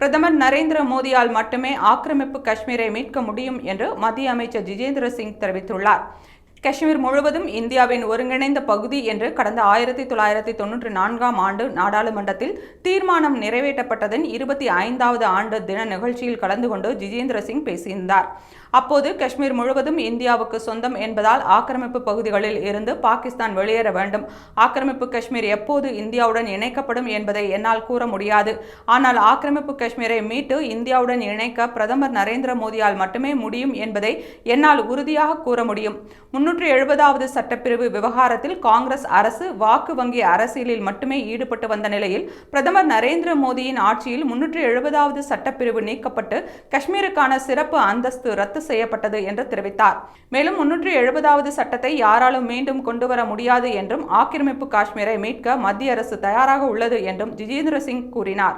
பிரதமர் நரேந்திர மோடியால் மட்டுமே ஆக்கிரமிப்பு காஷ்மீரை மீட்க முடியும் என்று மத்திய அமைச்சர் ஜிதேந்திர சிங் தெரிவித்துள்ளார். காஷ்மீர் முழுவதும் இந்தியாவின் ஒருங்கிணைந்த பகுதி என்று கடந்த 1994ஆம் ஆண்டு நாடாளுமன்றத்தில் தீர்மானம் நிறைவேற்றப்பட்டதன் 25வது ஆண்டு தின நிகழ்ச்சியில் கலந்து கொண்டு ஜிதேந்திர சிங் பேசியிருந்தார். அப்போது காஷ்மீர் முழுவதும் இந்தியாவுக்கு சொந்தம் என்பதால் ஆக்கிரமிப்பு பகுதிகளில் இருந்து பாகிஸ்தான் வெளியேற வேண்டும். ஆக்கிரமிப்பு காஷ்மீர் எப்போது இந்தியாவுடன் இணைக்கப்படும் என்பதை என்னால் கூற முடியாது. ஆனால் ஆக்கிரமிப்பு காஷ்மீரை மீட்டு இந்தியாவுடன் இணைக்க பிரதமர் நரேந்திர மோடியால் மட்டுமே முடியும் என்பதை என்னால் உறுதியாக கூற முடியும். 370வது சட்டப்பிரிவு விவகாரத்தில் காங்கிரஸ் அரசு வாக்கு வங்கி அரசியலில் மட்டுமே ஈடுபட்டு வந்த நிலையில் பிரதமர் நரேந்திர மோடியின் ஆட்சியில் 370வது சட்டப்பிரிவு நீக்கப்பட்டு காஷ்மீருக்கான சிறப்பு அந்தஸ்து ரத்து செய்யப்பட்டது என்று தெரிவித்தார். மேலும் 370வது சட்டத்தை யாராலும் மீண்டும் கொண்டுவர முடியாது என்றும் ஆக்கிரமிப்பு காஷ்மீரை மீட்க மத்திய அரசு தயாராக உள்ளது என்றும் ஜிதேந்திர சிங் கூறினார்.